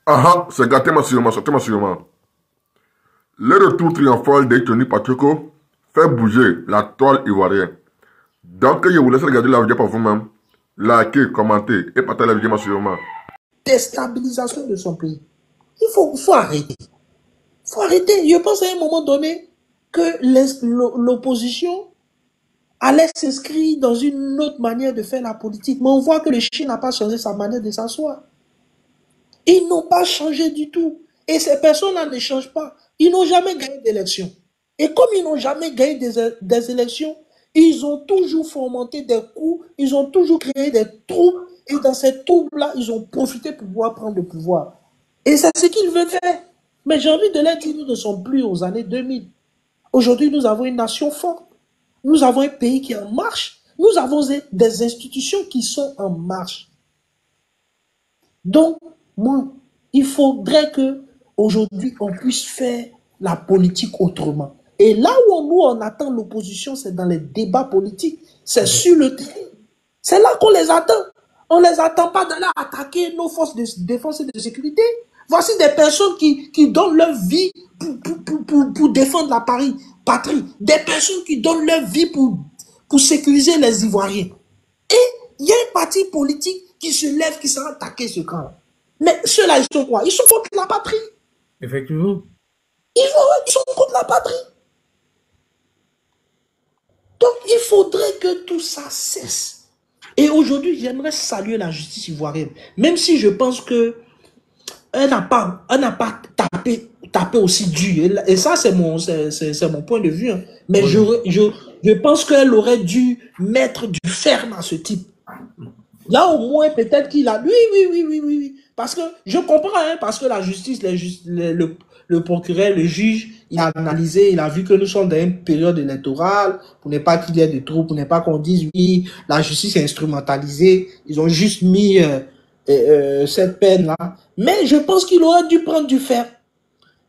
Ah ah, c'est gâté sûrement, c'est sûrement. Le retour triomphal de Tony Pacheco fait bouger la toile ivoirienne. Donc, je vous laisse regarder la vidéo par vous-même. Likez, commentez et partagez la vidéo sûrement. Déstabilisation de son pays. Il faut arrêter. Il faut arrêter. Je pense à un moment donné que l'opposition allait s'inscrire dans une autre manière de faire la politique. Mais on voit que le Chine n'a pas changé sa manière de s'asseoir. Ils n'ont pas changé du tout. Et ces personnes-là ne changent pas. Ils n'ont jamais gagné d'élection. Et comme ils n'ont jamais gagné des élections, ils ont toujours fomenté des coups, ils ont toujours créé des troubles. Et dans ces troubles-là, ils ont profité pour pouvoir prendre le pouvoir. Et c'est ce qu'ils veulent faire. Mais j'ai envie de leur dire, nous ne sommes plus aux années 2000. Aujourd'hui, nous avons une nation forte. Nous avons un pays qui est en marche. Nous avons des institutions qui sont en marche. Donc, moi, il faudrait que aujourd'hui on puisse faire la politique autrement. Et là où nous, on attend l'opposition, c'est dans les débats politiques. C'est sur le terrain. C'est là qu'on les attend. On ne les attend pas d'aller attaquer nos forces de défense et de sécurité. Voici des personnes qui donnent leur vie pour défendre la patrie. Des personnes qui donnent leur vie pour sécuriser les Ivoiriens. Et il y a un parti politique qui se lève, qui sera attaqué ce camp. Mais ceux-là, ils sont quoi? Ils sont contre la patrie. Effectivement. Ils sont contre la patrie. Donc, il faudrait que tout ça cesse. Et aujourd'hui, j'aimerais saluer la justice ivoirienne. Même si je pense que elle n'a pas tapé aussi dur. Et ça, c'est mon point de vue. Hein. Mais oui. je pense qu'elle aurait dû mettre du ferme à ce type. Là, au moins, peut-être qu'il a... Oui. Parce que je comprends, hein, parce que la justice, le procureur, le juge, il a analysé, il a vu que nous sommes dans une période électorale, pour ne pas qu'il y ait de troubles, pour ne pas qu'on dise, oui, la justice est instrumentalisée. Ils ont juste mis cette peine-là. Mais je pense qu'il aurait dû prendre du fer.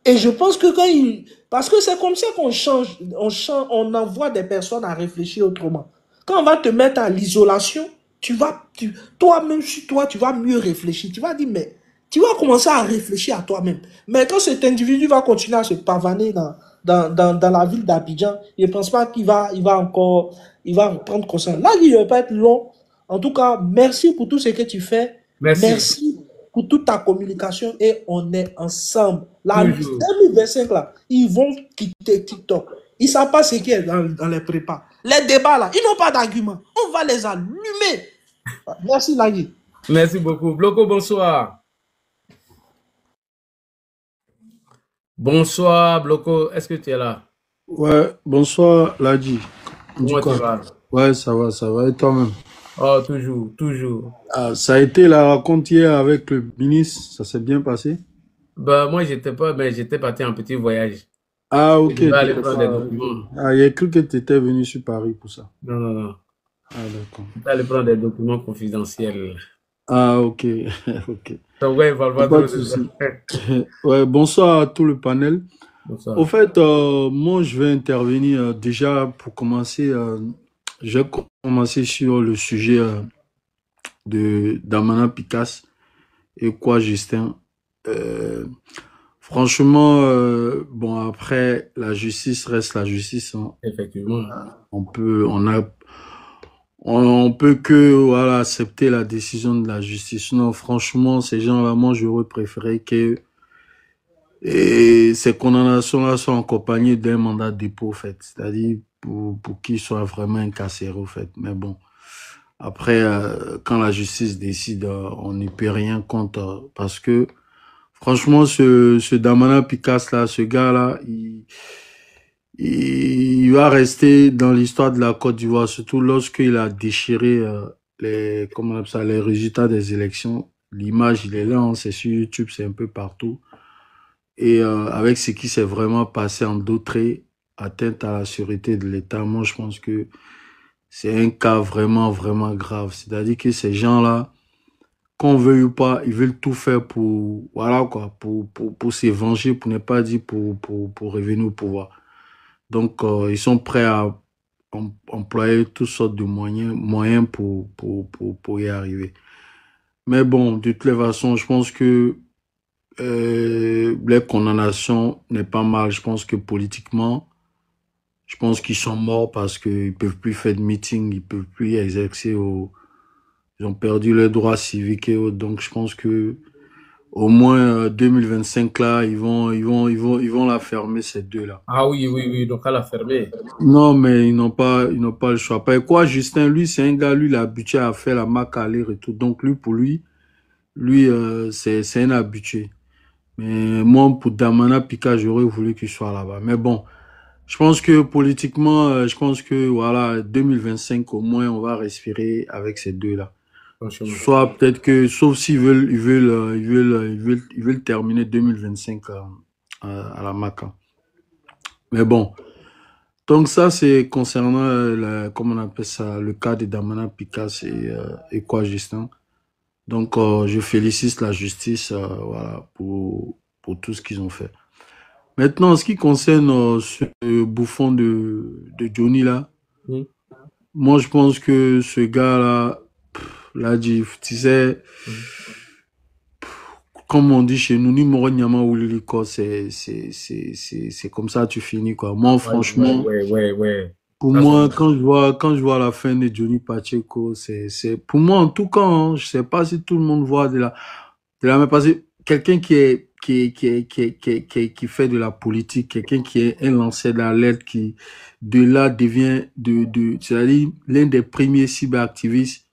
Et je pense que quand il... Parce que c'est comme ça qu'on change, on envoie des personnes à réfléchir autrement. Quand on va te mettre à l'isolation, toi-même, sur toi, tu vas mieux réfléchir. Tu vas dire, mais tu vas commencer à réfléchir à toi-même. Mais quand cet individu va continuer à se pavaner dans la ville d'Abidjan, je ne pense pas qu'il va prendre conscience. Là, il ne va pas être long. En tout cas, merci pour tout ce que tu fais. Merci pour toute ta communication et on est ensemble. Là, 2025, là, ils vont quitter TikTok. Ils ne savent pas ce qui est dans les prépas. Les débats, là, ils n'ont pas d'argument. On va les allumer. Merci, Lagui. Merci beaucoup. Bloco, bonsoir. Bonsoir, Bloco. Est-ce que tu es là? Ouais, bonsoir, Lagui. Comment tu vas? Ouais, ça va. Et toi-même? Oh, toujours. Ah, ça a été la rencontre hier avec le ministre, ça s'est bien passé? Bah, moi, j'étais parti en petit voyage. Ah, ok. Je vais aller prendre des documents. Ah, il y a cru que tu étais venu sur Paris pour ça. Non. Ah, d'accord. Je vais aller prendre des documents confidentiels. Ah, ok. Donc, ouais, pas de souci. Ouais, bonsoir à tout le panel. Bonsoir. Au fait, moi, je vais intervenir déjà pour commencer. Je vais commencer sur le sujet de d'Amana Picasse et quoi, Justin. Franchement, bon, après, la justice reste la justice. Hein. Effectivement. On peut que voilà, accepter la décision de la justice. Non, franchement, ces gens-là, moi, j'aurais préféré que ces condamnations-là soient accompagnées d'un mandat de dépôt, en fait. C'est-à-dire pour qu'ils soient vraiment incarcérés, en fait. Mais bon, après, quand la justice décide, on n'y peut rien contre, parce que franchement, ce Damana Picasse là, ce gars-là, il va rester dans l'histoire de la Côte d'Ivoire, surtout lorsqu'il a déchiré les résultats des élections. L'image, il est là, hein, c'est sur YouTube, c'est un peu partout. Et avec ce qui s'est vraiment passé en d'autres atteinte à la sûreté de l'État, moi, je pense que c'est un cas vraiment grave. C'est-à-dire que ces gens-là, qu'on veuille ou pas, ils veulent tout faire pour, voilà quoi, pour se venger, pour ne pas dire pour revenir au pouvoir. Donc, ils sont prêts à employer toutes sortes de moyens pour y arriver. Mais bon, de toutes les façons, je pense que les condamnations n'est pas mal. Je pense que politiquement, je pense qu'ils sont morts parce qu'ils peuvent plus faire de meeting, ils peuvent plus exercer ils ont perdu leurs droits civiques et autres. Donc, je pense que au moins 2025 là, ils vont la fermer ces deux-là. Ah oui, oui, oui, donc à la fermer. Non, mais ils n'ont pas le choix. Pas quoi, Justin, lui, c'est un gars, lui, il est habitué à faire la marque à aller et tout. Donc, c'est un habitué. Mais moi, pour Damana Pika, j'aurais voulu qu'il soit là-bas. Mais bon, je pense que politiquement, je pense que voilà, 2025 au moins, on va respirer avec ces deux-là. Franchement. Soit peut-être que, sauf s'ils ils veulent terminer 2025 à la Maca. Mais bon, donc ça c'est concernant comment on appelle ça, le cas de Damana Pikas et quoi Justin. Donc je félicite la justice voilà pour tout ce qu'ils ont fait. Maintenant, en ce qui concerne ce bouffon de Johnny là, Hmm. moi je pense que ce gars là, l'a dit, tu sais, comme on dit chez nous, ni Moro Nyama ou Liliko, c'est comme ça tu finis quoi. Moi Ouais, franchement, ouais. pour Ça, moi quand je vois la fin de Johnny Pacheco, c'est pour moi en tout cas, hein, je sais pas si tout le monde voit de la même parce que quelqu'un qui fait de la politique, quelqu'un qui est un lanceur d'alerte qui de là devient c'est-à-dire l'un des premiers cyberactivistes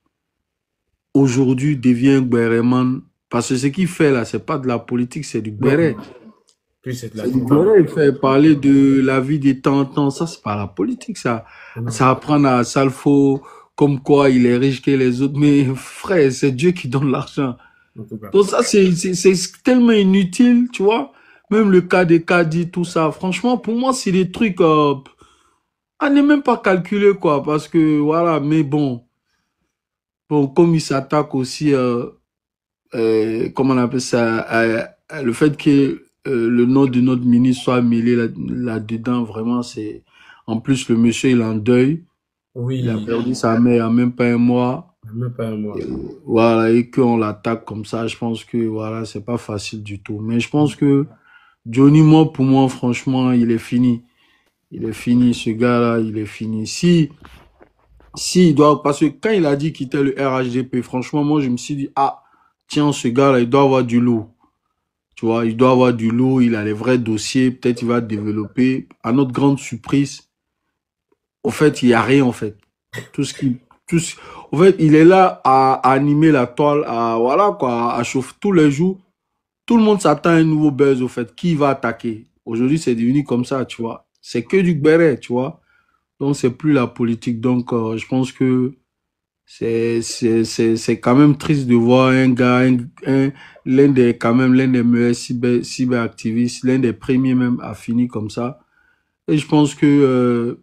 aujourd'hui devient Gbereman. Parce que ce qu'il fait là, c'est pas de la politique, c'est du Gbere. puis c'est de la C'est du Gbere, il fait parler de la vie des temps. Ça, c'est pas la politique, ça. Ça apprend à Salfo comme quoi il est riche que les autres. Mais frère, c'est Dieu qui donne l'argent. En tout cas. Donc ça, c'est tellement inutile, tu vois. Même le cas des Kadi, tout ça. Franchement, pour moi, c'est des trucs à ne même pas calculer, quoi. Parce que, voilà, mais bon, comme il s'attaque aussi... comment on appelle ça, le fait que le nom de notre ministre soit mêlé là-dedans, vraiment, c'est... En plus, le monsieur, il est en deuil. Oui. Il a perdu sa mère il n'y a même pas un mois. Même pas un mois. Voilà, et qu'on l'attaque comme ça, je pense que, voilà, c'est pas facile du tout. Mais je pense que Johnny, moi, pour moi, franchement, il est fini. Il est fini, ce gars-là, il est fini. Si il doit... Parce que quand il a dit quitter le RHDP, franchement, moi, je me suis dit, ah, tiens, ce gars-là, il doit avoir du lourd. Tu vois, il doit avoir du lourd, il a les vrais dossiers, peut-être il va développer. À notre grande surprise, au fait, il n'y a rien, en fait. En fait, il est là à animer la toile, voilà, quoi, à chauffer tous les jours. Tout le monde s'attend à un nouveau buzz, au fait. Qui va attaquer? Aujourd'hui, c'est devenu comme ça, tu vois. C'est que du béret, tu vois. Donc, c'est plus la politique. Donc, je pense que c'est quand même triste de voir un gars, l'un des meilleurs cyberactivistes, l'un des premiers même à finir comme ça. Et je pense que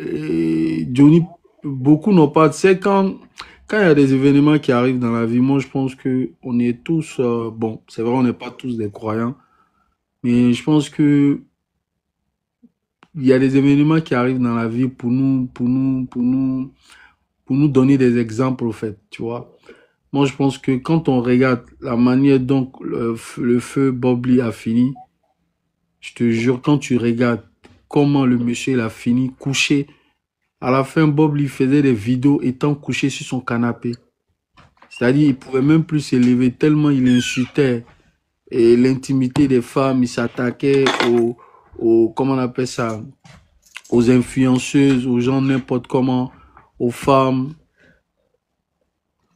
Johnny, beaucoup n'ont pas, tu sais, quand il y a des événements qui arrivent dans la vie, moi je pense que on est tous, bon, c'est vrai, on n'est pas tous des croyants, mais je pense que il y a des événements qui arrivent dans la vie pour nous donner des exemples, au fait, tu vois. Moi, je pense que quand on regarde la manière dont le feu Bob Lee a fini, je te jure, quand tu regardes comment le monsieur il a fini couché, à la fin, Bob Lee faisait des vidéos étant couché sur son canapé. C'est-à-dire, il pouvait même plus s'élever tellement il insultait et l'intimité des femmes, il s'attaquait comment on appelle ça, aux influenceuses, aux gens n'importe comment, aux femmes.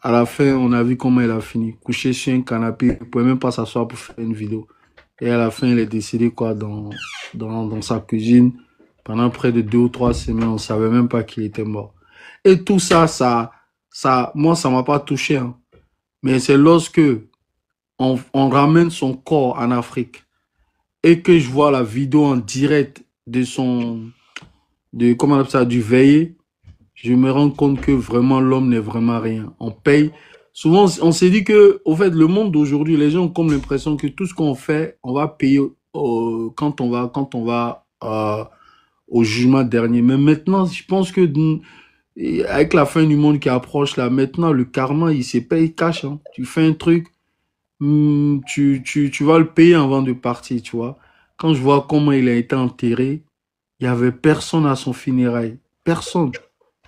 À la fin, on a vu comment il a fini. Couché sur un canapé, il ne pouvait même pas s'asseoir pour faire une vidéo. Et à la fin, il est décédé quoi, dans sa cuisine. Pendant près de 2 ou 3 semaines, on ne savait même pas qu'il était mort. Et tout ça, moi, ça ne m'a pas touché. Hein. Mais c'est lorsque on ramène son corps en Afrique et que je vois la vidéo en direct comment on appelle ça, du veillé, je me rends compte que vraiment l'homme n'est vraiment rien. On paye. Souvent, on s'est dit que, au fait, le monde d'aujourd'hui, les gens ont comme l'impression que tout ce qu'on fait, on va payer quand on va au jugement dernier. Mais maintenant, je pense que avec la fin du monde qui approche là, maintenant, le karma, il se paye cash. Hein. Tu fais un truc, tu vas le payer avant de partir, tu vois. Quand je vois comment il a été enterré, il n'y avait personne à son funérail. Personne.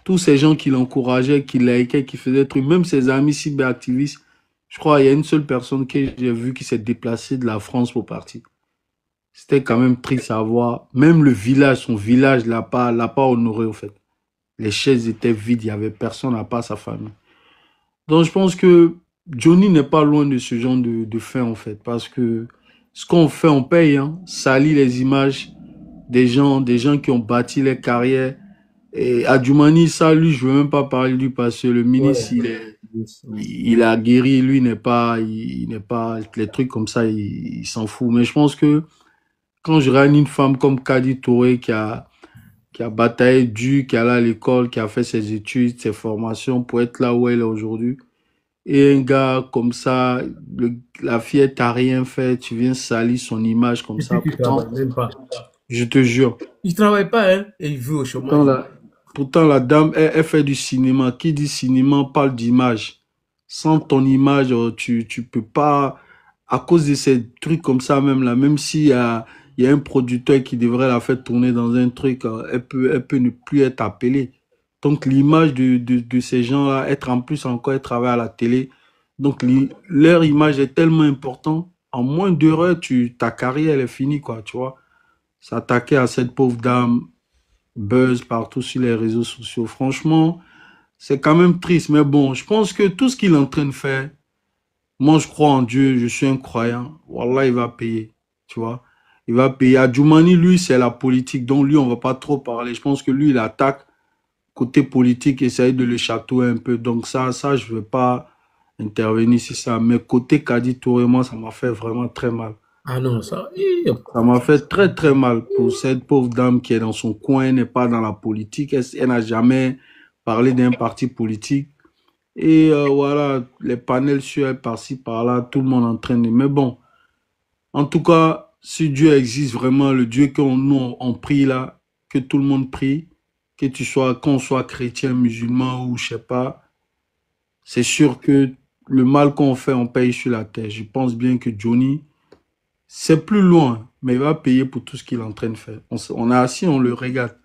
Tous ces gens qui l'encourageaient, qui likaient, qui faisaient des trucs, même ses amis cyberactivistes, je crois il y a une seule personne que j'ai vue qui s'est déplacée de la France pour partir. C'était quand même triste à voir. Même le village, son village, l'a pas honoré, au fait. Les chaises étaient vides, il n'y avait personne à part sa famille. Donc, je pense que Johnny n'est pas loin de ce genre de fin, en fait, parce que ce qu'on fait, on paye, hein. Salit les images des gens qui ont bâti les carrières. Et Adjumani, ça, lui, je veux même pas parler de lui parce que le ministre, Ouais. il a guéri, lui il n'est pas, les trucs comme ça, il s'en fout. Mais je pense que quand je regarde une femme comme Kadi Touré qui a bataillé dur, qui est allé à l'école, qui a fait ses études, ses formations pour être là où elle est aujourd'hui, et un gars comme ça, la fille t'a rien fait, tu viens salir son image comme Et puis ça. tu travailles même pas. Je te jure, Il travaille pas, hein, et il vit au pourtant chômage. pourtant la dame, elle fait du cinéma. Qui dit cinéma parle d'image. Sans ton image, tu peux pas, à cause de ces trucs comme ça même là, même s'il il y a un producteur qui devrait la faire tourner dans un truc, elle peut ne plus être appelée. Donc l'image de ces gens-là, être en plus encore, elle travaille à la télé. Donc leur image est tellement importante. En moins d'heures, ta carrière, elle est finie, quoi, tu vois. S'attaquer à cette pauvre dame, buzz partout sur les réseaux sociaux. Franchement, c'est quand même triste. Mais bon, je pense que tout ce qu'il est en train de faire, moi, je crois en Dieu, je suis un croyant. Wallah, il va payer, tu vois. Il va payer. Adjoumani, lui, c'est la politique. Donc, lui, on va pas trop parler. Je pense que lui, il attaque côté politique, essaye de le chatouiller un peu. Donc, ça, je veux pas intervenir sur ça. Mais côté Kadi Touré, moi, ça m'a fait vraiment très mal. Ah non, ça. Ça m'a fait très très mal pour cette pauvre dame qui est dans son coin, elle n'est pas dans la politique, elle n'a jamais parlé d'un parti politique. Et voilà, les panels sur elle par-ci par-là, tout le monde en train de... Mais bon, en tout cas, si Dieu existe vraiment, le Dieu qu'on nous on prie là, que tout le monde prie, que tu sois, qu'on soit chrétien, musulman ou je sais pas, c'est sûr que le mal qu'on fait, on paye sur la terre. Je pense bien que Johnny, c'est plus loin, mais il va payer pour tout ce qu'il est en train de faire. On est assis, on le regarde.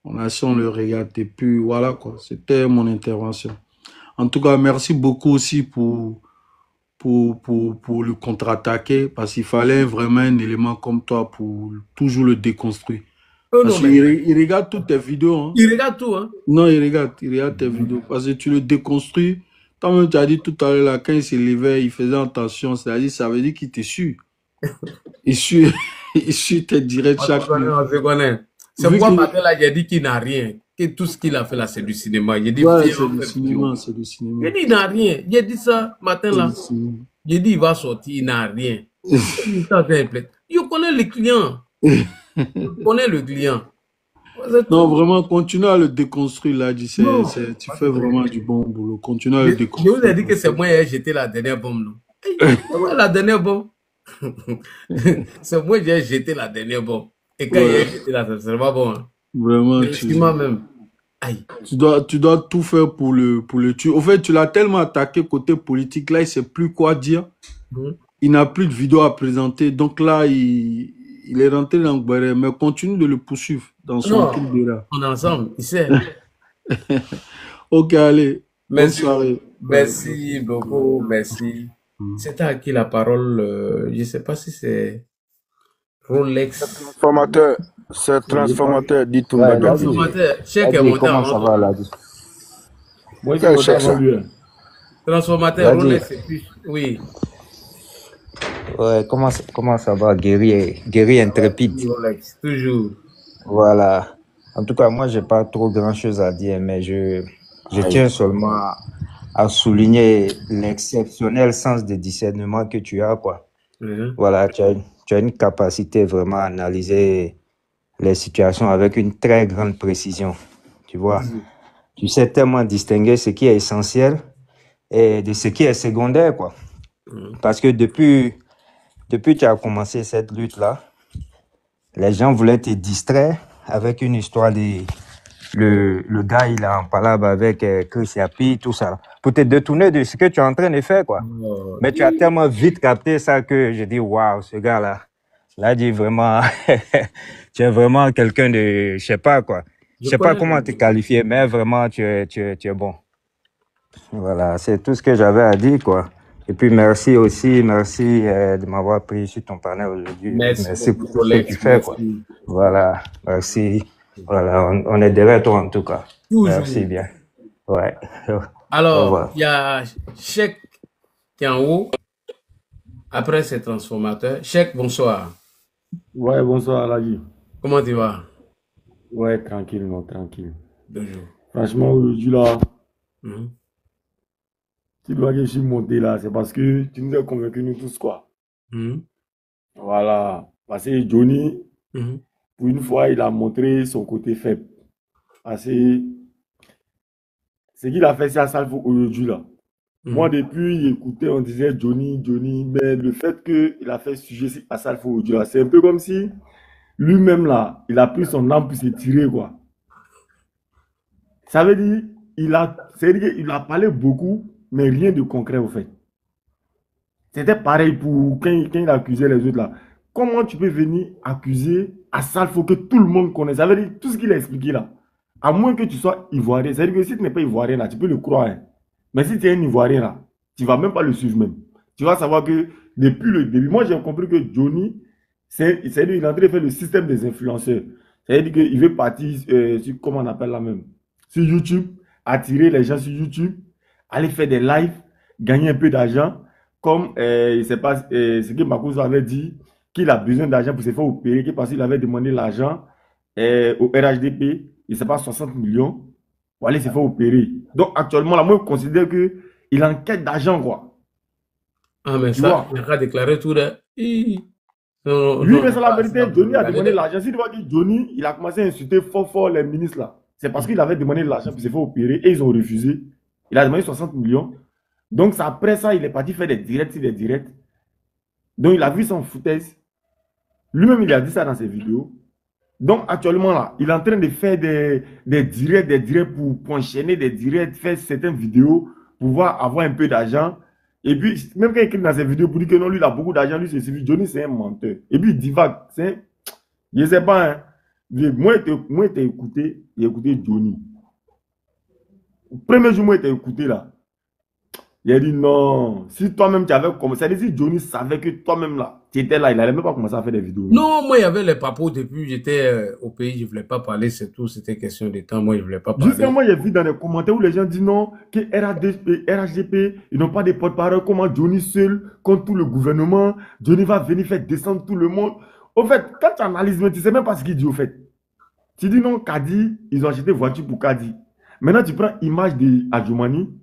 On est assis, on le regarde. Et puis voilà quoi, c'était mon intervention. En tout cas, merci beaucoup aussi pour le contre-attaquer, parce qu'il fallait vraiment un élément comme toi pour toujours le déconstruire. Oh Parce non, mais qu'il regarde toutes tes vidéos. Hein. il regarde tout, hein. Non, il regarde tes vidéos. Parce que tu le déconstruis. Toi-même, tu as dit tout à l'heure, là, quand il se levait, il faisait attention. C'est-à-dire, ça veut dire qu'il te suit. Il suit, il suit tes directs On se chaque connaît, minute. on se connaît. C'est Vu pourquoi que, matin là, j'ai dit qu'il n'a rien. Que tout ce qu'il a fait là, c'est du cinéma. J'ai dit, ouais, viens, c'est on du fait vidéo. cinéma, c'est du cinéma. J'ai dit, il n'a rien. J'ai dit ça matin C'est là. du cinéma. J'ai dit, il va sortir, il n'a rien. Il t'a fait plaisir. Je connais le client. Je connais le client. C'est Non, tout. vraiment, continue à le déconstruire, là, tu Non. tu fais vraiment du bon boulot. Continue à le Je vous ai déconstruire. dit que c'est moi qui ai jeté la dernière bombe. Non? Hey, c'est moi la dernière bombe. C'est moi qui ai jeté la dernière bombe. Et quand il a Ouais, jeté là, c'est pas bon. Hein. vraiment, Excuse-moi même. Aïe. tu dois tout faire pour le tuer. Au fait, tu l'as tellement attaqué côté politique, là, il sait plus quoi dire. Hmm. Il n'a plus de vidéo à présenter. Donc là, il est rentré dans le barré. Mais continue de le poursuivre dans son Non, truc de là. on est ensemble. Il sait. Ok, allez. Bonne Merci. soirée. Ouais, Merci beaucoup. Merci. Mm. C'est à qui la parole? Je ne sais pas si c'est Rolex. Transformateur, c'est transformateur, dit tout le Ouais, monde. Ladi, Transformateur. Chèque est Ladi, monté comment en ça haut. va, Ladi? Moi, j'ai Quel voté chèque avant ça? lui. Hein. Transformateur, Ladi, Rolex et puis. Oui. ouais, comment ça va, guerrier intrépide? Rolex. Toujours. Voilà. En tout cas, moi, j'ai pas trop grand-chose à dire, mais je tiens seulement à souligner l'exceptionnel sens de discernement que tu as, quoi. Mhm. Voilà, tu as une capacité vraiment à analyser les situations avec une très grande précision, tu vois. Tu sais tellement distinguer ce qui est essentiel et de ce qui est secondaire, quoi. Mhm. Parce que depuis que tu as commencé cette lutte-là, les gens voulaient te distraire avec une histoire le gars, il est en palabre avec Chris Yapi, tout ça, pour te détourner de ce que tu es en train de faire, quoi. Mais tu as tellement vite capté ça que j'ai dit, waouh, ce gars-là, là, dit vraiment, tu es vraiment quelqu'un de, je sais pas, quoi. Je sais pas comment te qualifier, mais vraiment, tu es bon. Voilà, c'est tout ce que j'avais à dire, quoi. Et puis, merci aussi, merci de m'avoir pris sur ton panel aujourd'hui. Merci pour tout ce que tu fais, quoi. Voilà, merci. Voilà, on est derrière toi en tout cas. Merci bien. Ouais. Alors, il y a Cheikh qui est en haut. Après, c'est transformateur. Cheikh, bonsoir. Ouais, bonsoir, Lagi. Comment tu vas? Ouais, tranquille, non, tranquille. Bonjour. Franchement, aujourd'hui, là, tu dois que je suis monté là, c'est parce que tu nous as convaincus, nous tous, quoi. Voilà. Parce que Johnny, pour une fois, il a montré son côté faible. Parce que ce qu'il a fait, c'est à Salfo aujourd'hui, là. Moi, depuis, j'écoutais, on disait Johnny, mais le fait qu'il a fait sujet à Salfo aujourd'hui, là, c'est un peu comme si lui-même, là, il a pris son âme pour se tirer, quoi. Ça veut dire, il a parlé beaucoup, mais rien de concret, au fait. C'était pareil pour quand il accusait les autres, là. Comment tu peux venir accuser à Salfo que tout le monde connaît? Ça veut dire, tout ce qu'il a expliqué, là, à moins que tu sois ivoirien, ça veut dire que si tu n'es pas ivoirien, là, tu peux le croire, hein. Mais si tu es un ivoirien, là, tu ne vas même pas le suivre même. Tu vas savoir que depuis le début, moi j'ai compris que Johnny, il est en train de faire le système des influenceurs. C'est-à-dire qu'il veut partir sur, comment on appelle la même, sur YouTube, attirer les gens sur YouTube, aller faire des lives, gagner un peu d'argent, comme je ne sais pas ce que Makoso avait dit, qu'il a besoin d'argent pour se faire opérer, parce qu'il avait demandé l'argent au RHDP, il ne sait pas, 60 millions, pour aller se faire opérer. Donc actuellement, là, moi, je considère qu'il a une quête d'argent, quoi. Ah, mais tu ça, il a déclaré tout là. Oui, mais c'est la vérité. Johnny a demandé l'argent. Si tu vois que Johnny, il a commencé à insulter fort les ministres, là. C'est parce qu'il avait demandé l'argent pour se faire opérer et ils ont refusé. Il a demandé 60 millions. Donc, après ça, il est parti faire des directs. Donc, il a vu son foutaise. Lui-même, il a dit ça dans ses vidéos. Donc, actuellement, là, il est en train de faire des directs pour enchaîner des directs, faire certaines vidéos, pour pouvoir avoir un peu d'argent. Et puis, même quand il écrit dans ses vidéos pour dire que non, lui, il a beaucoup d'argent, lui, c'est Johnny, c'est un menteur. Et puis, il divague. Je ne sais pas, hein. Moi, j'ai écouté Johnny. Le premier jour, moi, j'ai écouté, là. Il a dit non, si toi-même tu avais commencé, c'est-à-dire si Johnny savait que toi-même là, tu étais là, il n'allait même pas commencer à faire des vidéos. Non, moi il y avait les papos depuis, j'étais au pays, je ne voulais pas parler, c'est tout, c'était question de temps, moi je ne voulais pas parler. Justement, j'ai vu dans les commentaires où les gens disent non, que RHDP, ils n'ont pas de porte-parole, comment Johnny seul, contre tout le gouvernement, Johnny va venir faire descendre tout le monde. Au fait, quand tu analyses, tu ne sais même pas ce qu'il dit au fait. Tu dis non, Kadi, ils ont acheté voiture pour Kadi. Maintenant, tu prends l'image de Adjoumani.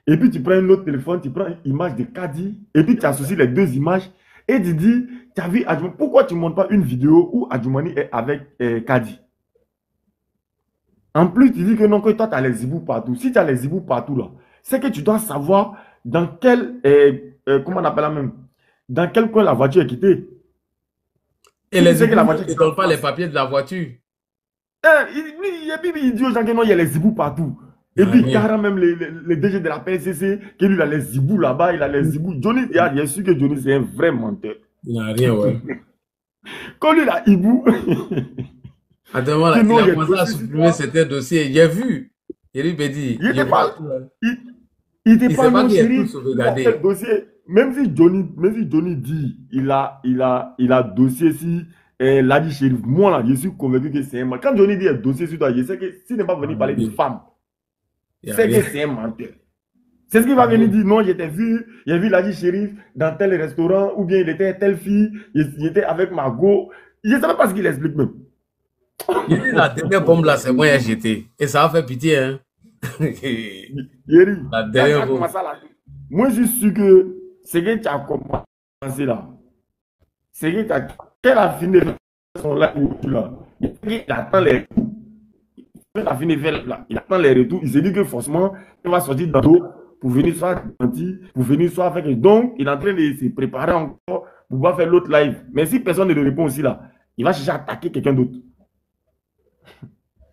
Et puis tu prends un autre téléphone, tu prends une image de Kadi, et puis tu associes les deux images, et tu dis, tu as vu Adjoumani, pourquoi tu ne montres pas une vidéo où Adjoumani est avec Kadi? En plus, tu dis que non, que toi tu as les zibous partout. Si tu as les zibous partout là, c'est que tu dois savoir dans quel, comment on appelle la même, dans quel coin la voiture est quittée. Et les zibous ne donnent pas les papiers de la voiture. Il dit aux gens que non, il y a les zibous partout. Et puis, carrément, même les DG de la PSCC, qui lui, il a les zibous là-bas, il a les zibous. Johnny, il a su que Johnny, c'est un vrai menteur. Il n'a rien, ouais. Quand lui, il a hibou. Attends, voilà, il a commencé à supprimer certains dossiers. J'ai vu. Il lui a dit. Il n'était pas. Il n'était pas non chéri. Même si Johnny dit, il a dossier si. L'a dit shérif, moi là, je suis convaincu que c'est un menteur. Quand Johnny dit un dossier sur toi, je sais que s'il n'est pas venu parler de femmes, c'est que c'est un menteur. C'est ce qu'il va venir dire. Non, j'ai vu Ladi Shérif dans tel restaurant, ou bien il était telle fille, il était avec Margot. Je ne sais pas ce qu'il explique même. La dernière bombe là, c'est moi qui ai jeté. Et ça a fait pitié, hein. La dernière bombe. Moi, je suis sûr que c'est que tu as commencé là. C'est que tu as. Qu'elle a fini de son là, il attend les retours. Il attend les retours. Il se dit que forcément, il va sortir dans l'eau pour venir soit gentil, pour venir soit avec. Donc, il est en train de se préparer encore pour pouvoir faire l'autre live. Mais si personne ne le répond aussi là, il va chercher à attaquer quelqu'un d'autre.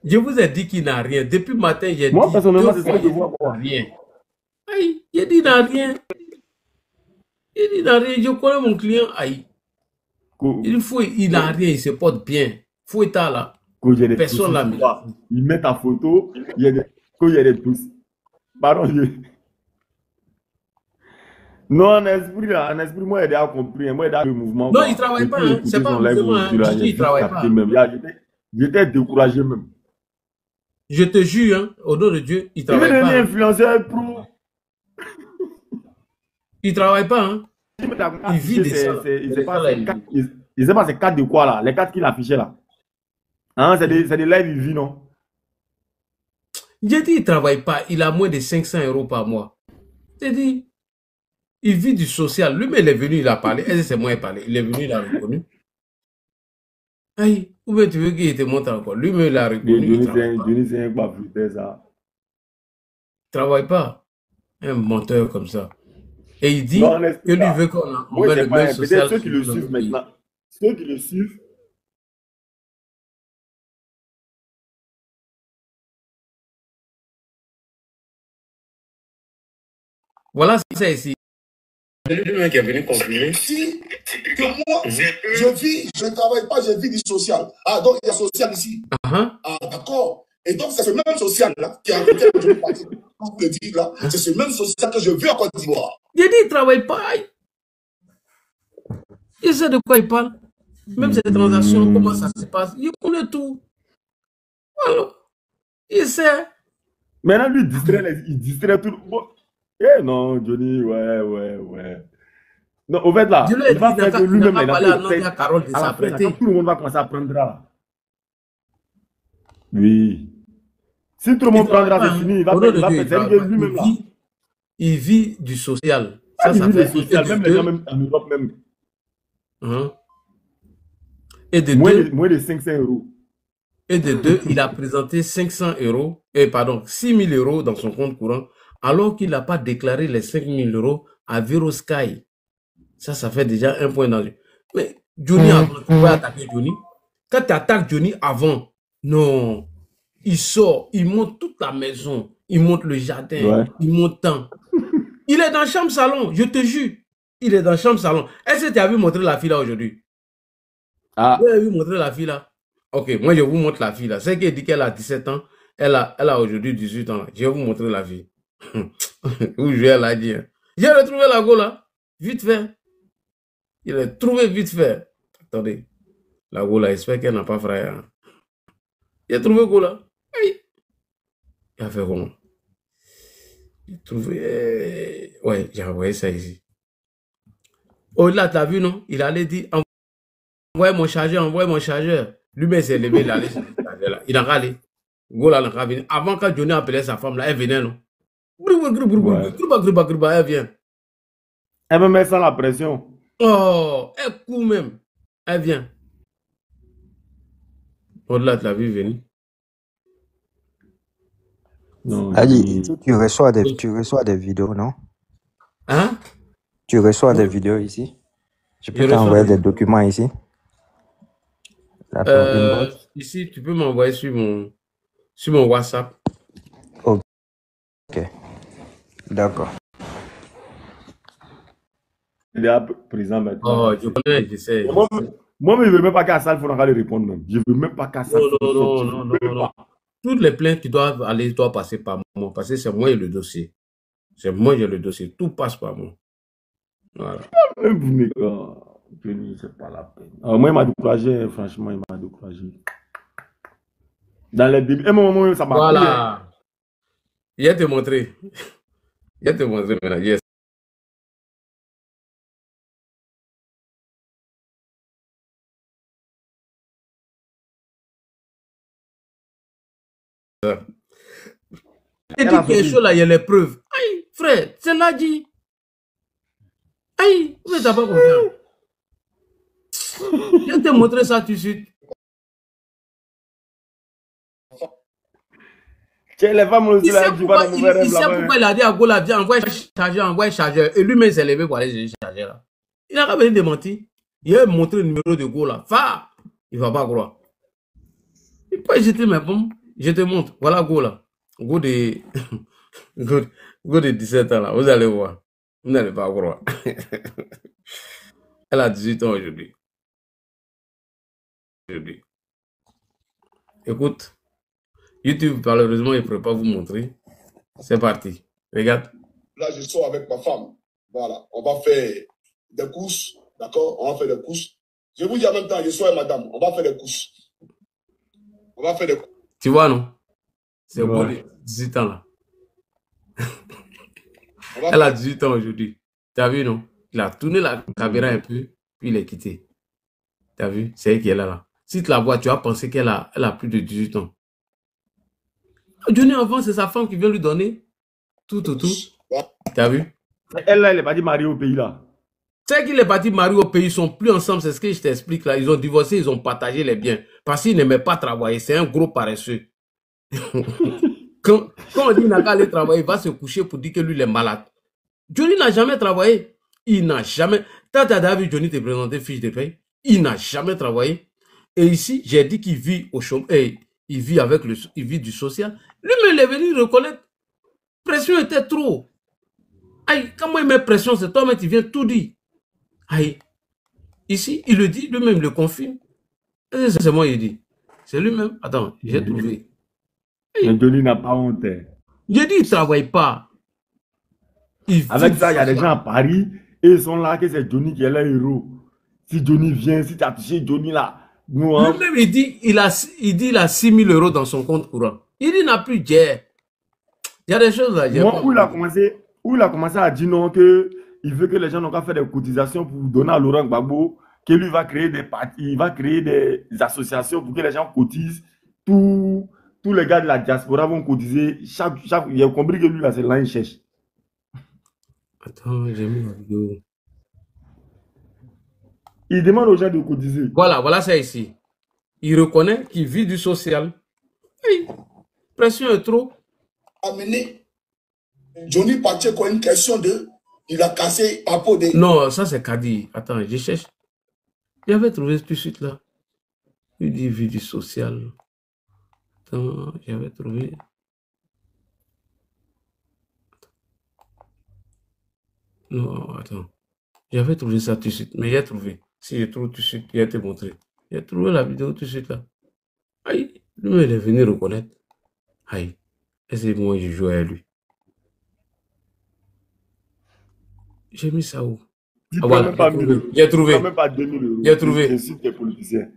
Je vous ai dit qu'il n'a rien. Depuis le matin, j'ai dit Moi, personnellement, 2 c'est fois, ce que je il vois. n'a rien. Aïe, j'ai dit il n'a rien. Il dit il n'a rien. Je connais mon client. Aïe. Il n'a rien, il se porte bien. Faut être là. Personne l'a mis. Il met ta photo, il y a des tous. Pardon, non, en esprit, moi, j'ai déjà compris. Moi, j'ai déjà le mouvement. Non, il ne travaille pas. Hein. C'est pas un mouvement. Hein. Je dis, il ne travaille pas. J'étais découragé même. Je te jure, hein, au nom de Dieu, il ne travaille pas. Il est influenceur pro. Il ne travaille pas. Hein. Il vit des salles. Il ne sait pas c'est 4 de quoi là. Les 4 qu'il affichait là. Hein, c'est des lives, il vit, non? J'ai dit, il ne travaille pas. Il a moins de 500 € par mois. J'ai dit, il vit du social. Lui-même, il est venu, il a parlé. Est-ce que c'est moi qui ai parlé? Il est venu, il a reconnu. Aïe, ou bien tu veux qu'il te montre encore? Lui-même, il a reconnu. Il ne travaille pas. Un menteur comme ça. Et il dit que lui veut qu'on met le même social. Peut-être ceux qui le suivent maintenant. Ceux qui le suivent. Voilà, c'est ici. C'est lui-même qui est venu confirmer. Si, que moi, je ne travaille pas, je vis du social. Ah, donc il y a social ici. Ah, d'accord. Et donc, c'est ce même social-là qui a arrêté de me partir. Vous le dites là, c'est ce même social que je veux en Côte d'Ivoire. Il dit, il ne travaille pas. Il sait de quoi il parle. Même ces transactions, comment ça se passe. Il connaît tout. Voilà. Il sait. Maintenant, lui, il distrait tout. Eh non, Johnny, ouais. Non, au fait, là, il va faire que lui-même, il a Carole de s'apprêter. Tout le monde va commencer à prendre là. Oui. Si tout le monde prendra, c'est fini. Il va faire lui-même là. Il vit du social. Ça fait social, même les gens, même en Europe même. Et de moins de 500 €. Et de 2, il a présenté 500 €, pardon, 6 000 € dans son compte courant, alors qu'il n'a pas déclaré les 5 000 € à Verosky. Ça fait déjà un point d'enjeu. Mais Johnny, tu vas attaquer Johnny. Quand tu attaques Johnny avant, non, il sort, il monte toute la maison, il monte le jardin, il monte tant. Il est dans la chambre salon, je te jure. Il est dans la chambre salon. Est-ce que tu as vu montrer la fille là aujourd'hui? Ah. Tu as vu montrer la fille là? Ok, moi je vous montre la fille là. C'est qu'elle dit qu'elle a 17 ans. Elle a aujourd'hui 18 ans. Là. Je vais vous montrer la fille. Où je vais la dire. J'ai retrouvé la go là. Vite fait. Il a trouvé vite fait. Attendez. La go là, j'espère qu'elle n'a pas frère. Hein. Il a trouvé go là. Aïe. Il a fait comment? Il a trouvé. Ouais, j'ai envoyé ça ici. Oh là, t'as vu non? Il allait dire envoyez mon chargeur. Lui-même s'est levé, il allait sur le chargeur là. Il a râlé. Go là, il a venu. Avant quand Johnny appelait sa femme là, elle venait non? Elle vient. Elle me met sans la pression. Oh, elle court même. Elle vient. Au-delà, tu l'as vu venir. Ali, tu reçois des vidéos, non? Hein? Tu reçois des vidéos ici? Je peux t'envoyer des documents ici? Ici, tu peux m'envoyer sur mon WhatsApp. Ok. D'accord. Il est présent maintenant. Oh, je connais, je sais. Moi, je ne veux même pas qu'à ça, il faudra lui répondre même. Je ne veux même pas qu'à ça. Non. Toutes les plaintes qui doivent passer par moi. Parce que c'est moi et le dossier. C'est moi et le dossier. Tout passe par moi. Voilà. Johnny, c'est pas la peine. Alors, moi, il m'a découragé, franchement, il m'a découragé. Dans les débuts, un moment, ça m'a pris. Voilà. Il va te montrer. Il va te montrer maintenant. Yes. Il dit quelque chose là, il y a les preuves. Aïe, frère, c'est là dit. Aïe, mais t'as pas compris. Je vais te montrer ça tout de suite. Les femmes aussi, là, il sait pourquoi il a dit à Gola, viens, envoie chargeur. Et lui-même s'est levé pour aller chercher le chargeur là. Il n'a pas besoin de mentir. Il a montré le numéro de Gola. Va, il ne va pas croire. Il peut jeter mes bombes. je te montre. Voilà Go là. Go de, Go, Go de 17 ans là. Vous allez voir. Vous n'allez pas croire. Elle a 18 ans aujourd'hui. Écoute, YouTube, malheureusement, il ne pourrait pas vous montrer. C'est parti. Regarde. Là, je sors avec ma femme. Voilà. On va faire des courses. D'accord? On va faire des courses. Je vous dis en même temps, je sors avec madame. On va faire des courses. On va faire des courses. Tu vois, non? C'est beau, 18 ans là. Elle a 18 ans aujourd'hui. Tu as vu, non? Il a tourné la caméra un peu, puis il est quitté. Tu as vu? C'est elle qui est là. Si tu la vois, tu vas penser qu'elle a plus de 18 ans. Johnny, avant, c'est sa femme qui vient lui donner tout. Tu as vu? Elle, là, elle est partie mariée au pays, là. C'est qu'il est parti marier au pays, ils sont plus ensemble, c'est ce que je t'explique là. Ils ont divorcé, ils ont partagé les biens. Parce qu'il n'aimait pas travailler, c'est un gros paresseux. Quand on dit qu'il n'a qu'à aller travailler, il va se coucher pour dire que lui, il est malade. Johnny n'a jamais travaillé. Il n'a jamais... T'as déjà vu Johnny te présenter fiche de paye? Il n'a jamais travaillé. Et ici, j'ai dit qu'il vit au chômage. Il vit avec il vit du social. Lui-même, il est venu reconnaître. Pression était trop. Aïe, quand moi il met pression, c'est toi, mais tu viens tout dire. Aïe. Ici, il le dit, lui-même le confirme. C'est moi, il dit. C'est lui-même. Attends, j'ai trouvé. Mais Johnny n'a pas honte. J'ai dit, il ne travaille pas. Avec ça, il y a des gens à Paris et ils sont là que c'est Johnny qui est le héros. Si Johnny vient, si tu as touché Johnny là, nous, hein. Lui-même, il dit il a 6 000 euros dans son compte courant. Il dit, il n'a plus d'hier. Il y a des choses là. Moi, où il a commencé à dire non, que il veut que les gens n'ont qu'à faire des cotisations pour donner à Laurent Gbagbo, que lui va créer des partis, il va créer des associations pour que les gens cotisent. Tous les gars de la diaspora vont cotiser. Il a compris que lui, là, c'est là, il cherche. Attends, j'ai mis la vidéo. Il demande aux gens de cotiser. Voilà ça ici. Il reconnaît qu'il vit du social. Oui. Pression est trop. Amener Johnny Pacheco une question de... Il a cassé à peau de... Non, ça c'est Kadi. Attends, je cherche. J'avais trouvé tout de suite là. Il dit vie du social. Attends, j'avais trouvé. Non, attends. J'avais trouvé ça tout de suite. Mais j'ai trouvé. Si je trouve tout de suite, je vais te montrer. J'ai trouvé la vidéo tout de suite là. Aïe, lui il est venu reconnaître. Aïe. Et c'est moi je joue à lui. J'ai mis ça où? Ah, voilà, j'ai trouvé. Même pas 2000 euros. J'ai trouvé. Insulte les politiciens.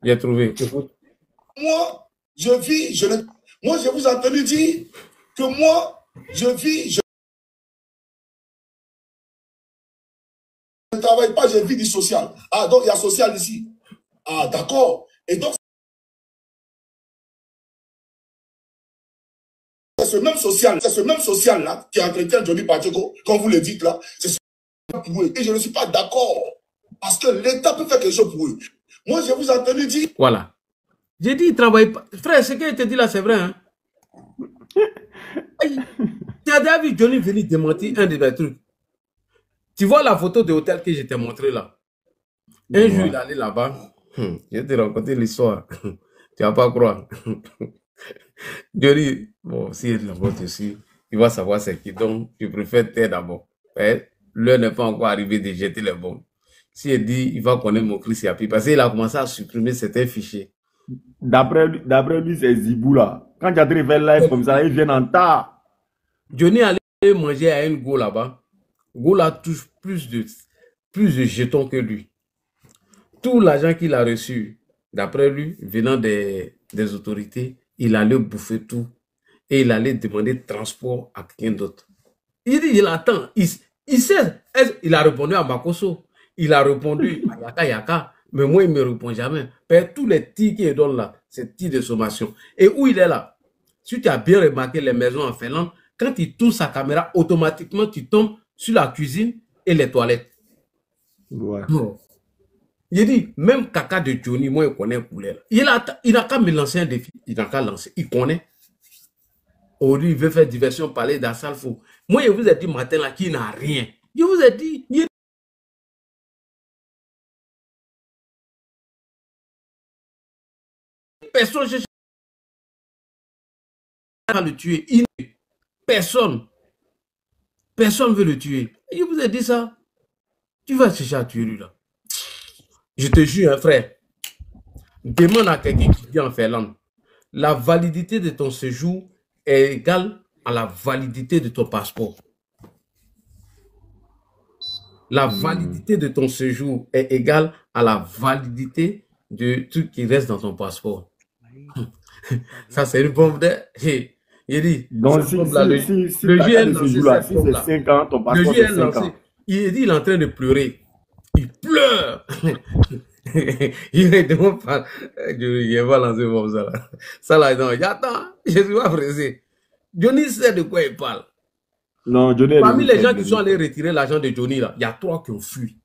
J'ai trouvé. Moi, je vis, moi, je vous ai entendu dire que moi, je vis, je ne travaille pas, je vis du social. Ah, donc il y a social ici. Ah, d'accord. Et donc, c'est ce même social-là qui entretient Johnny Pacheco, comme vous le dites là, c'est ce pour eux. Et je ne suis pas d'accord. Parce que l'État peut faire quelque chose pour eux. Moi, je vous ai entendu dire... Voilà. J'ai dit, il ne travaille pas. Frère, ce qu'il te dit là, c'est vrai. Hein? Tu as déjà vu Johnny venir démentir un de mes trucs. Tu vois la photo de l'hôtel que je t'ai montré là. Un jour, il est allé là-bas. Je vais te raconter l'histoire. Tu ne vas pas croire. Johnny, bon, s'il est là-bas aussi, il va savoir c'est qui. Donc, je préfère taire d'abord. L'heure n'est pas encore arrivée de jeter les bombes. S'il dit, il va connaître mon Chris Yapi. Parce qu'il a commencé à supprimer certains fichiers. D'après lui, c'est Zibou là. Quand tu as fait live comme ça, ils viennent en tas. Johnny allait manger à une go là-bas. Go là touche plus de jetons que lui. Tout l'argent qu'il a reçu, d'après lui, venant des autorités, il allait bouffer tout. Et il allait demander transport à quelqu'un d'autre. Il dit, il attend. Il sait. Il a répondu à Makoso. Il a répondu à Yaka Yaka. Mais moi, il ne me répond jamais. Tous les tirs qu'il donne là, c'est tirs de sommation. Et où il est là? Si tu as bien remarqué les maisons en Finlande, quand il tourne sa caméra, automatiquement, tu tombes sur la cuisine et les toilettes. Ouais. Bon. Il dit, même caca de Johnny, moi, il connaît couleur. Il n'a qu'à me lancer un défi. Il n'a qu'à lancer. Il connaît. Aujourd'hui, il veut faire diversion, parler d'Assalfo. Moi, je vous ai dit matin là qu'il n'a rien. Je vous ai dit, personne à le tuer. Personne veut le tuer. Et je vous ai dit ça. Tu vas chercher à tuer lui là. Je te jure, un frère. Demande à quelqu'un qui vit en Finlande. La validité de ton séjour est égale à la validité de ton passeport. La validité de ton séjour est égale à la validité de tout qui reste dans ton passeport. Ça, c'est une bombe de... Il dit, donc, si le GN de séjour là, si c'est 5 ans, ton passeport c'est 5 ans. Il dit, il est en train de pleurer. Il pleure. Il ne demande pas. Je vais lancer comme ça là. Ça là, non, attends, je suis pas pressé. Johnny sait de quoi il parle. Non, Johnny. Parmi les gens qui sont allés retirer l'argent de Johnny là, il y a 3 qui ont fui.